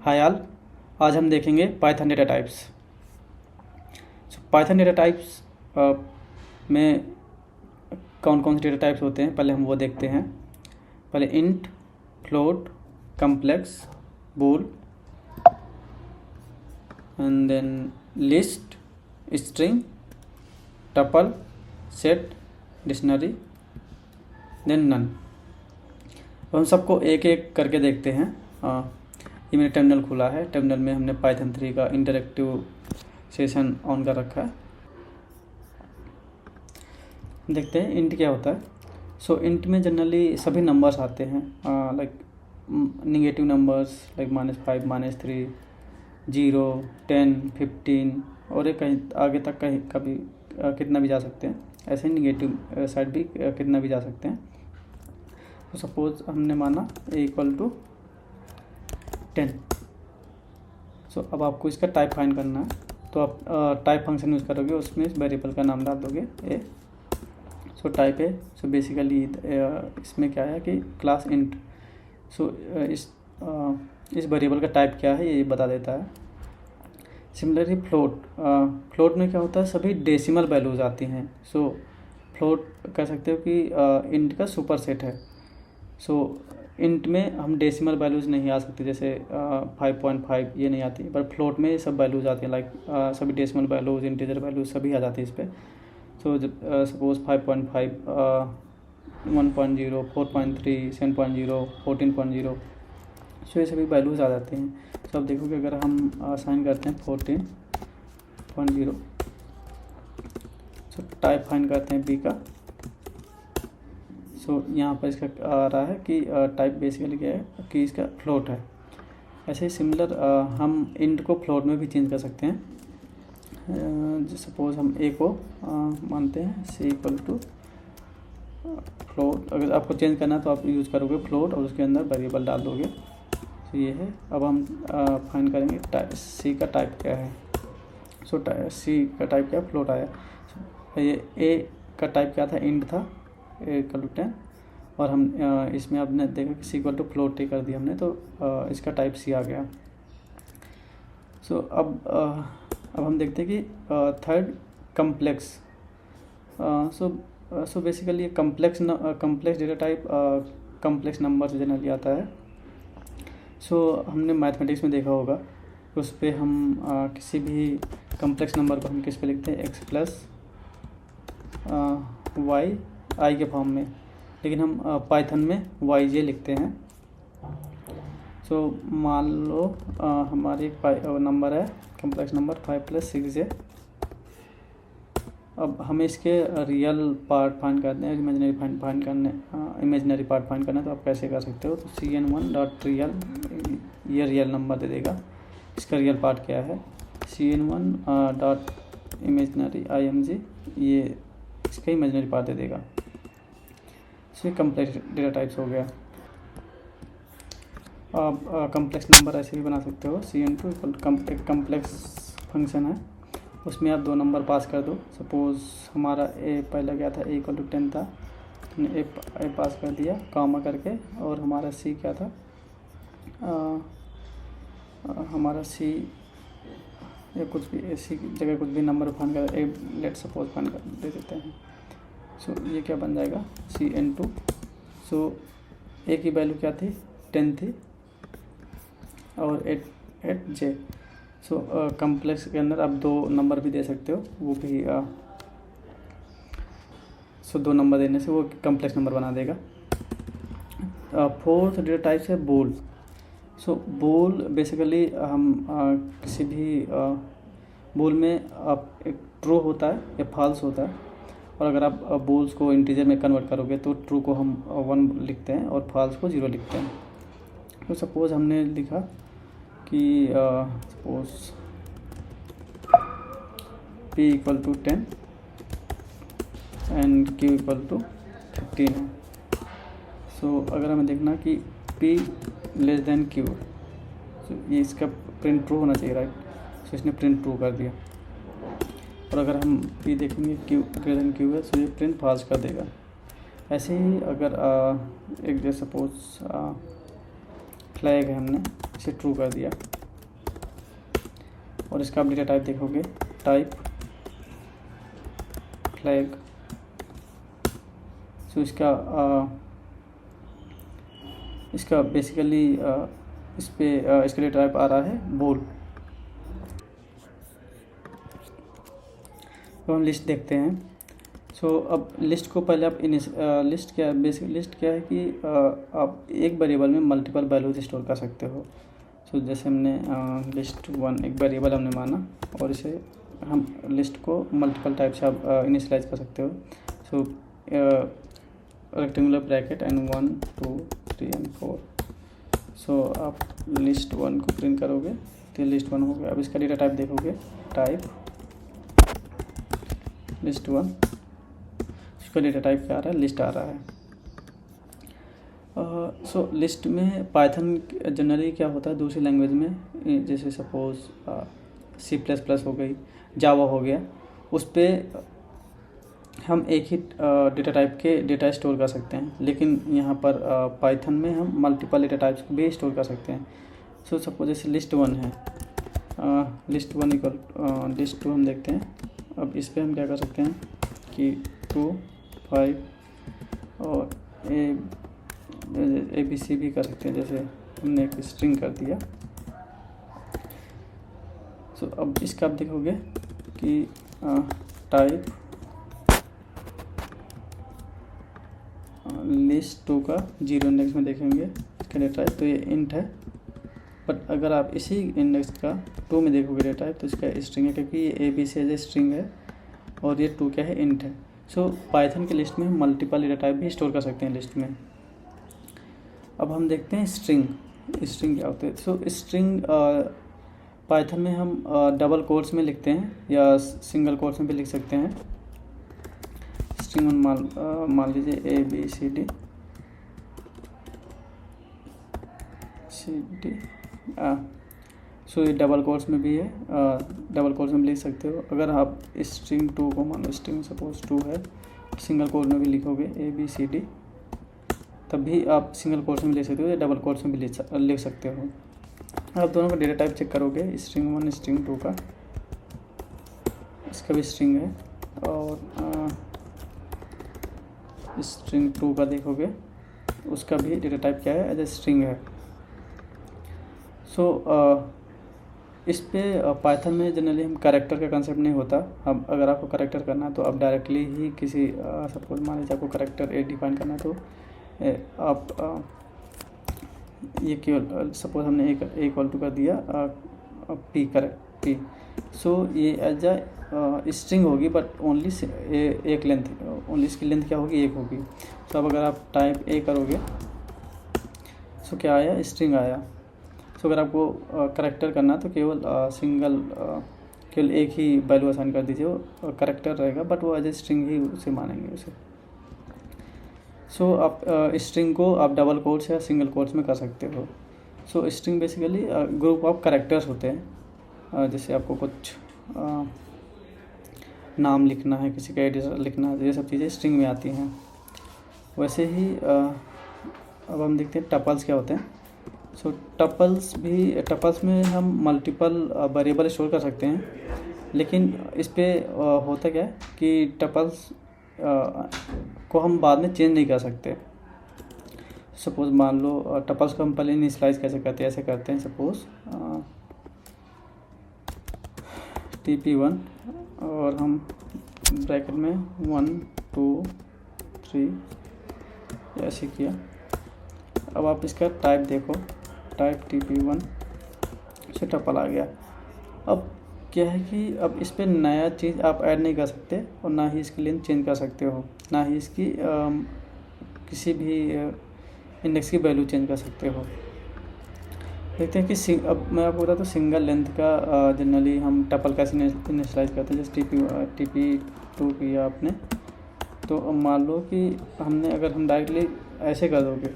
Hi all, आज हम देखेंगे Python data types. Python data types में कौन कौन से डेटा टाइप्स होते हैं पहले हम वो देखते हैं। पहले int, float, complex, bool, and then list, string, tuple, set, dictionary, then none. अब हम सबको एक एक करके देखते हैं। ये मेरा टर्मिनल खुला है। टर्मिनल में हमने पाइथन 3 का इंटरेक्टिव सेशन ऑन कर रखा है। देखते हैं इंट क्या होता है। सो इंट में जनरली सभी नंबर्स आते हैं, लाइक निगेटिव नंबर्स लाइक -5, -3, 0, 10, 15 और ये कहीं आगे तक कहीं कभी कितना भी जा सकते हैं। ऐसे ही निगेटिव साइड भी कितना भी जा सकते हैं। तो सपोज हमने माना a = 10। सो अब आपको इसका टाइप फाइंड करना है, तो आप टाइप फंक्शन यूज़ करोगे, उसमें इस वेरिएबल का नाम डाल दोगे ए। सो टाइप है। सो बेसिकली इसमें क्या है कि क्लास इंट। सो इस वेरिएबल का टाइप क्या है ये बता देता है। सिमिलरली फ्लोट में क्या होता है, सभी डेसिमल वैल्यूज आती हैं। सो फ्लोट कह सकते हो कि इंट का सुपर सेट है। सो इंट में हम डेसिमल वैल्यूज़ नहीं आ सकती, जैसे 5.5 ये नहीं आती, पर फ्लोट में सब वैल्यूज़ आती हैं, लाइक सभी डेसिमल वैल्यूज़, इंटीजर वैल्यूज़ सभी आ जाती है इस पर। सो सपोज 5.5, 1.0, 4.3, 7.0, 14.0, सो ये सभी वैल्यूज़ आ जाती हैं। सो अब देखोगे अगर हम असाइन करते हैं 14.0, सो टाइप फाइंड करते हैं बी का। सो यहाँ पर इसका आ रहा है कि टाइप बेसिकली क्या है कि इसका फ्लोट है। ऐसे ही सिमिलर हम इंट को फ्लोट में भी चेंज कर सकते हैं। सपोज हम ए को मानते हैं c = फ्लोट। अगर आपको चेंज करना है तो आप यूज़ करोगे फ्लोट और उसके अंदर वेरिएबल डाल दोगे। तो ये है। अब हम फाइंड करेंगे सी का टाइप क्या है। सो सी का टाइप क्या है, फ्लोट आया। ये ए का टाइप क्या था, इंट था, a = 10, और हम इसमें आपने देखा कि c = फ्लोट ही कर दिया हमने, तो इसका टाइप c आ गया। सो अब हम देखते हैं कि third complex. So basically complex data type complex number से जनरली आता है। सो हमने मैथमेटिक्स में देखा होगा, उस पर हम किसी भी कम्प्लेक्स नंबर को हम किस पे लिखते हैं, x + y i के फॉर्म में, लेकिन हम पाइथन में yj लिखते हैं। सो मान लो हमारी एक नंबर है, कम्प्लेक्स नंबर 5 + 6j। अब हमें इसके रियल पार्ट फाइंड करते हैं, इमेजिनरी पार्ट फाइंड करना है, तो आप कैसे कर सकते हो। तो cn1.real ये रियल नंबर दे देगा। इसका रियल पार्ट क्या है, cn1.imaginary img ये इसका इमेजिनरी पार्ट दे देगा। सो ये कम्प्लेक्स डेटा टाइप्स हो गया। आप कम्प्लेक्स नंबर ऐसे भी बना सकते हो। cn2 एक कम्प्लेक्स फंक्शन है, उसमें आप 2 नंबर पास कर दो। सपोज हमारा ए पहले क्या था, a = 10 था, हमने ए पास कर दिया कामा करके, और हमारा c क्या था, हमारा c या कुछ भी ऐसी जगह कुछ भी नंबर फाइंड कर, ए लेट सपोज फाइंड कर दे देते हैं। सो ये क्या बन जाएगा, cn2। सो ए की वैल्यू क्या थी, 10 थी, और 8j। सो कम्प्लेक्स के अंदर आप 2 नंबर भी दे सकते हो, वो भी सो 2 नंबर देने से वो कम्प्लेक्स नंबर बना देगा। फोर्थ डेटा टाइप है बूल। सो बूल बेसिकली हम किसी भी बूल में आप एक ट्रू होता है या फॉल्स होता है, और अगर आप बूल्स को इंटीजर में कन्वर्ट करोगे तो ट्रू को हम 1 लिखते हैं और फॉल्स को 0 लिखते हैं। तो सपोज हमने लिखा कि सपोज p = 10 एंड q = 15 है। सो अगर हमें देखना कि p < q, तो ये इसका प्रिंट ट्रू होना चाहिए, राइट। सो इसने प्रिंट ट्रू कर दिया। और अगर हम p देखेंगे q < q है, तो ये प्रिंट फॉल्स कर देगा। ऐसे ही अगर एक जैसे सपोज फ्लैग है, हमने इसे ट्रू कर दिया। और इसका आप डेटा टाइप देखोगे टाइप फ्लैग। सो इसका बेसिकली इसका डेटा टाइप आ रहा है बूल। तो हम लिस्ट देखते हैं। सो अब लिस्ट को पहले आप लिस्ट क्या है, बेसिक लिस्ट क्या है कि आप एक वेरिएबल में मल्टीपल वैल्यूज स्टोर कर सकते हो। सो जैसे हमने लिस्ट 1 एक वेरिएबल हमने माना और इसे हम लिस्ट को मल्टीपल टाइप से आप इनिशियलाइज कर सकते हो। सो रेक्टेंगुलर ब्रैकेट एंड 1 2 3 एंड 4। सो आप लिस्ट 1 को प्रिंट करोगे तो लिस्ट 1 हो गया। अब इसका डेटा टाइप देखोगे टाइप लिस्ट 1। इसका डेटा टाइप क्या आ रहा है, लिस्ट आ रहा है। सो लिस्ट में पाइथन जनरली क्या होता है दूसरी लैंग्वेज में, जैसे सपोज C++ हो गई, जावा हो गया, उस पर हम एक ही डेटा टाइप के डेटा स्टोर कर सकते हैं, लेकिन यहाँ पर पाइथन में हम मल्टीपल डेटा टाइप्स भी स्टोर कर सकते हैं। सो सपोज जैसे लिस्ट 1 है, लिस्ट 1 इक्वल लिस्ट 2 हम देखते हैं। अब इस पर हम क्या कर सकते हैं कि 2 5 और ABC भी कर सकते हैं, जैसे हमने एक स्ट्रिंग कर दिया। सो अब इसका आप देखोगे कि टाइप लिस्ट 2 का 0 इंडेक्स में देखेंगे इसका डेटा टाइप, तो ये इंट है। बट अगर आप इसी इंडेक्स का 2 में देखोगे डेटा टाइप तो इसका स्ट्रिंग है, क्योंकि ये ABC एज ए स्ट्रिंग है और ये 2 क्या है, इंट है। सो पाइथन के लिस्ट में हम मल्टीपल डेटा टाइप भी स्टोर कर सकते हैं लिस्ट में। अब हम देखते हैं स्ट्रिंग क्या होते हैं। सो स्ट्रिंग पाइथन में हम डबल कोट्स में लिखते हैं या सिंगल कोट्स में भी लिख सकते हैं। स्ट्रिंग मान लीजिए ABCD सो ये डबल कोट्स में भी है, डबल कोट्स में लिख सकते हो। अगर आप स्ट्रिंग 2 को मान लो स्ट्रिंग सपोज 2 है, सिंगल कोट में भी लिखोगे ABCD, तब भी आप सिंगल कोट्स में लिख सकते हो या डबल कोट्स में भी लिख सकते हो। आप दोनों का डेटा टाइप चेक करोगे, स्ट्रिंग 1 स्ट्रिंग 2 का, इसका भी स्ट्रिंग है, और स्ट्रिंग 2 का देखोगे उसका भी डेटा टाइप क्या है, एज ए स्ट्रिंग है। सो इस पे पाइथन में जनरली हम कैरेक्टर का कंसेप्ट नहीं होता। अब अगर आपको कैरेक्टर करना है तो आप डायरेक्टली ही किसी सपोज मान लीजिए आपको कैरेक्टर A डिफाइन करना है तो आप ये केवल सपोज हमने एक इक्वल टू कर दिया P करेक्ट P। सो ये एज अ स्ट्रिंग होगी, बट ओनली एक लेंथ, ओनली इसकी लेंथ क्या होगी, 1 होगी। तो अब अगर आप टाइप A करोगे सो क्या आया, स्ट्रिंग आया। सो अगर आपको करेक्टर करना तो केवल केवल एक ही वैल्यू असाइन कर दीजिए, वो करेक्टर रहेगा, बट वो एज ए स्ट्रिंग ही उसे मानेंगे उसे। सो आप स्ट्रिंग को आप डबल कोट्स या सिंगल कोट्स में कर सकते हो। सो string basically group of characters होते हैं। जैसे आपको कुछ नाम लिखना है, किसी का एड्रेस लिखना है, ये सब चीज़ें स्ट्रिंग में आती हैं। वैसे ही अब हम देखते हैं टपल्स क्या होते हैं। सो टपल्स में हम मल्टीपल वेरिएबल स्टोर कर सकते हैं, लेकिन इस पे होता क्या है कि टपल्स को हम बाद में चेंज नहीं कर सकते। सपोज मान लो टपल्स को हम पहले इनिशियलाइज कैसे करते हैं, ऐसे करते हैं सपोज TP1 और हम ब्रैकेट में 1 2 3 ऐसे किया। अब आप इसका टाइप देखो, टाइप TP1 से टपल आ गया। अब क्या है कि अब इस पर नया चीज़ आप ऐड नहीं कर सकते और ना ही इसकी लेंथ चेंज कर सकते हो, ना ही इसकी किसी भी इंडेक्स की वैल्यू चेंज कर सकते हो। देखते हैं कि अब मैं आपको बताता हूँ सिंगल लेंथ का जनरली हम टपल कैसे इनिशियलाइज करते हैं। जैसे TP2 किया आपने, तो अब मान लो कि हमने अगर हम डायरेक्टली ऐसे कर दोगे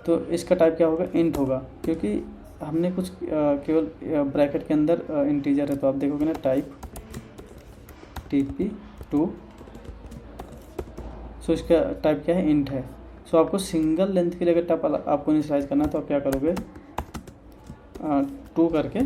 तो इसका टाइप क्या होगा, इंट होगा, क्योंकि हमने कुछ केवल ब्रैकेट के अंदर इंटीजर है। तो आप देखोगे ना टाइप TP2, सो इसका टाइप क्या है, इंट है। सो आपको सिंगल लेंथ के लिए अगर टपल आपको इनिशियलाइज करना है तो आप क्या करोगे, 2 करके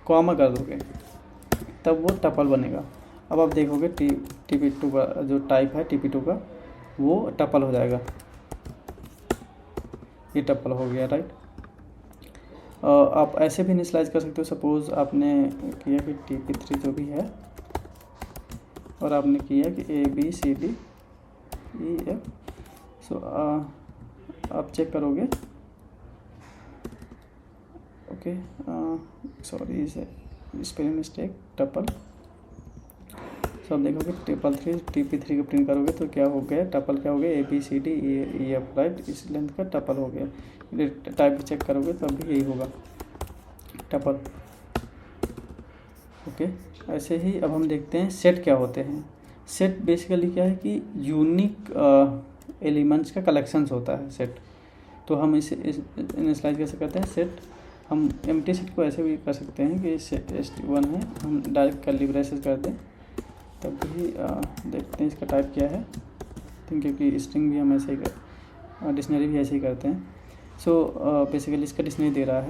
कॉमा कर दोगे तब वो टपल बनेगा। अब आप देखोगे TP2 का जो टाइप है TP2 का वो टपल हो जाएगा, ये टपल हो गया, राइट। आप ऐसे भी इनिशियलाइज कर सकते हो। सपोज़ आपने किया कि TP3 जो भी है और आपने किया कि ABCDEF, सो आप चेक करोगे, okay sorry spelling mistake, tuple. सो आप देखोगे TP3 को प्रिंट करोगे तो क्या हो गया, टपल क्या हो गया, ABCDEF, राइट। इस लेंथ का टपल हो गया। टाइप चेक करोगे तो अभी यही होगा, टपल, ओके। ऐसे ही अब हम देखते हैं सेट क्या होते हैं। सेट बेसिकली क्या है कि यूनिक एलिमेंट्स का कलेक्शंस होता है सेट। तो हम इसे इनिशियलाइज कैसे करते हैं, सेट हम एम्प्टी सेट को ऐसे भी कर सकते हैं कि सेट ST1 है, हम डायरेक्ट कर्ली ब्रेसेस कर दें, तब भी देखते हैं इसका टाइप क्या है। क्योंकि स्ट्रिंग भी हम ऐसे ही डिक्शनरी भी ऐसे ही करते हैं। सो बेसिकली इसका डिक्शनरी दे रहा है।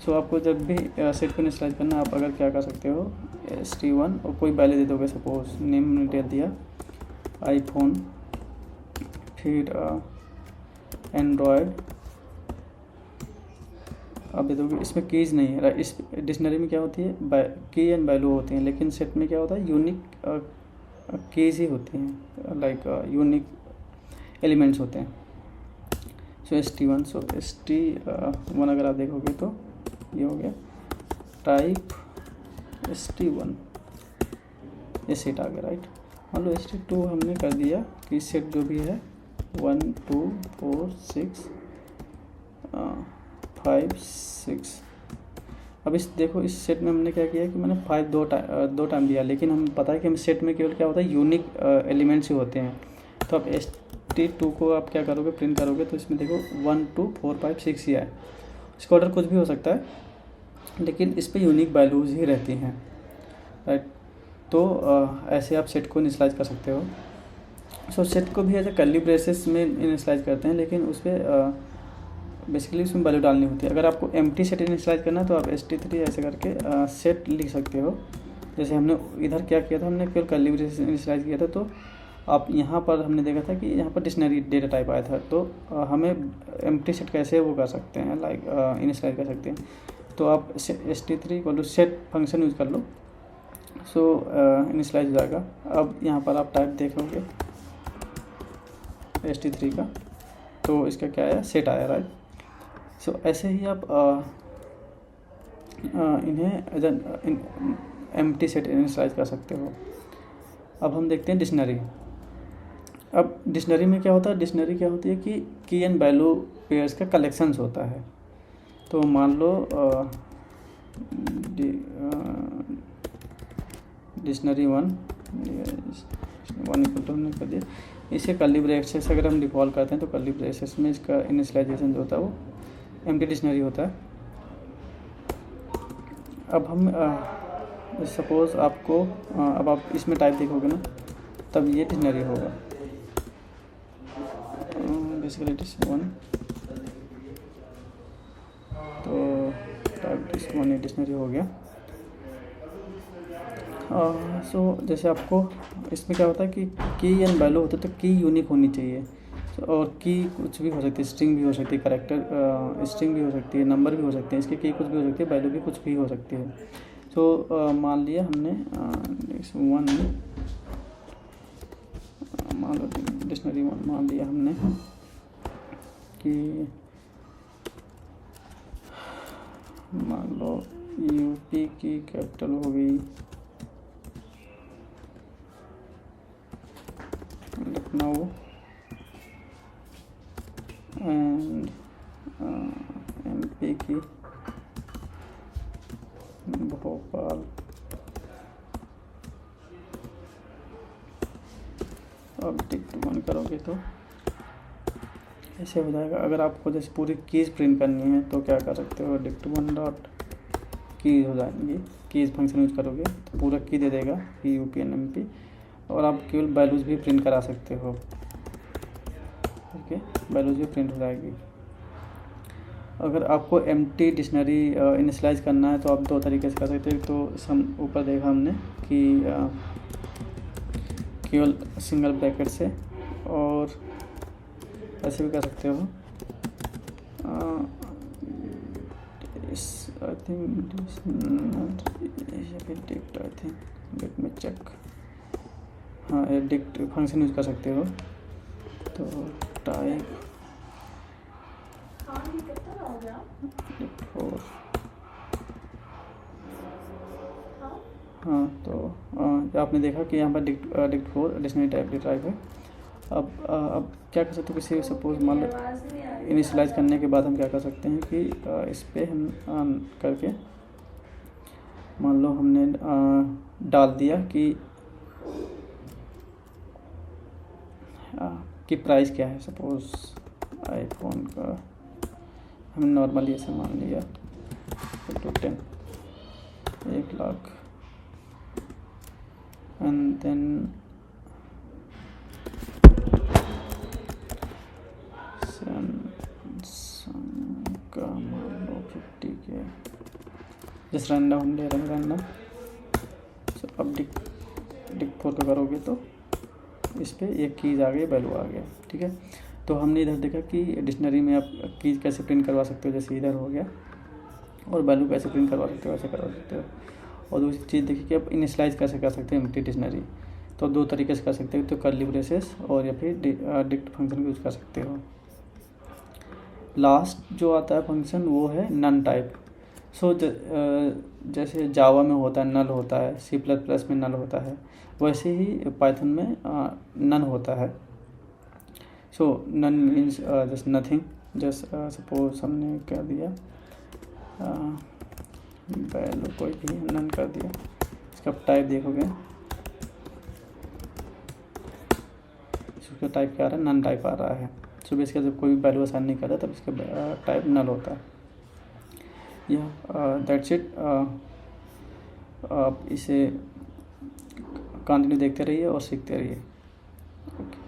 सो आपको जब भी सेट को इनिशियलाइज करना, आप अगर क्या कर सकते हो, ST1 और कोई वैल्यू दे दोगे। सपोज नेम ने दे दिया iPhone, फिर एंड्रॉयड, आप दे दोगे। इसमें कीज़ नहीं है, इस डिक्शनरी में क्या होती है, की एंड वैल्यू होती हैं, लेकिन सेट में क्या होता है, यूनिक कीज़ ही होती हैं, लाइक यूनिक एलिमेंट्स होते हैं। सो ST1, सो ST1 अगर आप देखोगे तो ये हो गया टाइप ST1, ये सेट आ गया, राइट। मान लो ST2 हमने कर दिया कि सेट जो भी है 1 2 4 6 5 6। अब इस देखो इस सेट में हमने क्या किया कि मैंने 5 दो टाइम दिया, लेकिन हमें पता है कि हम सेट में केवल क्या होता है, यूनिक एलिमेंट्स ही होते हैं। तो अब ST2 को आप क्या करोगे, प्रिंट करोगे तो इसमें देखो 1 2 4 5 6 ही है। इसका ऑर्डर कुछ भी हो सकता है, लेकिन इस पे यूनिक वैल्यूज़ ही रहती हैं, राइट। तो ऐसे आप सेट को इनिशियलाइज कर सकते हो। सो सेट को भी एज ए कर्ली ब्रेसेस में इनिशियलाइज करते हैं, लेकिन उस पर बेसिकली उसमें वैल्यू डालनी होती है। अगर आपको एम्प्टी सेट इनिशियलाइज करना है तो आप ST3 ऐसे करके सेट लिख सकते हो। जैसे हमने इधर क्या किया था, हमने केवल कर्ली ब्रेसेस इनिशियलाइज किया था। तो आप यहाँ पर हमने देखा था कि यहाँ पर डिक्शनरी डेटा टाइप आया था, तो हमें एम्प्टी सेट कैसे वो कर सकते हैं, लाइक इनिशियलाइज कर सकते हैं। तो आप ST3 को सेट फंक्शन यूज़ कर लो। सो इनिशियलाइज हो जाएगा। अब यहाँ पर आप टाइप देखोगे ST3 का, तो इसका क्या आया, सेट आया, राइट। सो ऐसे ही आप इन्हें एज एम्प्टी सेट इनिशियलाइज कर सकते हो। अब हम देखते हैं डिक्शनरी। अब डिक्शनरी में क्या होता है, डिक्शनरी क्या होती है कि की एंड वैल्यू पेयर्स का कलेक्शंस होता है। तो मान लो डिक्शनरी 1 इक्वल टू हमने कर दिया, इसे कर्ली ब्रेसेस अगर हम डिफॉल्ट करते हैं तो कर्ली ब्रेसेस में इसका इनिशियलाइजेशन जो होता है वो एम्प्टी डिक्शनरी होता है। अब हम सपोज़ आपको अब आप इसमें टाइप देखोगे ना, तब ये डिक्शनरी होगा। बेसिकली डिक्शनरी 1, तो टाइप डिक्शनरी हो गया। सो जैसे आपको इसमें क्या होता है कि की एंड वैल्यू होता है, तो की यूनिक होनी चाहिए। और की कुछ भी हो सकती है, स्ट्रिंग भी हो सकती है, करैक्टर स्ट्रिंग भी हो सकती है, नंबर भी हो सकते हैं, इसकी की कुछ भी हो सकती है, वैल्यू भी कुछ भी हो सकती है। तो मान लिया हमने 1 मान लो डिक्शनरी 1 मान लिया हमने कि मान लो यूपी की कैपिटल हो गई लखनऊ एंड MP की भोपाल। अब डिक्ट 1 करोगे तो ऐसे हो जाएगा। अगर आपको जैसे पूरी कीज़ प्रिंट करनी है तो क्या कर सकते हो, डिक्ट 1 डॉट कीज़ हो जाएंगी। कीज़ फंक्शन यूज करोगे तो पूरा की दे देगा UP एंड MP, और आप केवल वैल्यूज़ भी प्रिंट करा सकते हो, ओके, वैल्यूज़ भी प्रिंट हो जाएगी। अगर आपको एम्प्टी डिक्शनरी इनिशलाइज करना है तो आप दो तरीके से कर सकते हो। तो ऊपर देखा हमने कि केवल सिंगल ब्रैकेट से, और ऐसे भी कर सकते हो। I think let me check. हाँ, डिक्ट फंक्शन यूज कर सकते हो। तो टाइप फोर, हाँ, तो आपने देखा कि यहाँ पर dict four dictionary type derive है। अब क्या कर सकते हो, किसी सपोज मान लो इनिशियलाइज करने के बाद हम क्या कर सकते हैं कि इस पर हम करके मान लो हमने डाल दिया कि प्राइस क्या है। सपोज आईफोन का हमने नॉर्मली ऐसे मान लिया तो 10, 1,00,000, एंड देन सैमसंग का मान लो 50 के, जिस रैंडम हम ले रहे हैं रैंडम। सो अब डिक फोर का करोगे तो इस पर एक कीज आ गई, वैल्यू आ गया। ठीक है, तो हमने इधर देखा कि डिक्शनरी में आप कीज कैसे प्रिंट करवा सकते हो, जैसे इधर हो गया, और वैल्यू कैसे प्रिंट करवा सकते हो, ऐसे करवा सकते हो। और दूसरी चीज़ देखिए कि आप इनिशलाइज कैसे कर सकते हो एम्प्टी डिक्शनरी। तो दो तरीके से कर सकते हो, तो कर्ली ब्रेसेस और या फिर डिक्ट फंक्शन यूज कर सकते हो। लास्ट जो आता है फंक्शन वो है नन टाइप। सो जैसे जावा में होता है नल होता है, C++ में नल होता है, वैसे ही पाइथन में नन होता है। सो none means just nothing. Just suppose हमने क्या दिया, वैल्यू कोई भी नन कर दिया, इसका टाइप देखोगे इसका टाइप क्या आ रहा है, नन टाइप आ रहा है। सो बेसिकली जब कोई वैल्यू असाइन नहीं करता तब इसका टाइप नल होता है। That's it. आप इसे कंटिन्यू देखते रहिए और सीखते रहिए। ओके।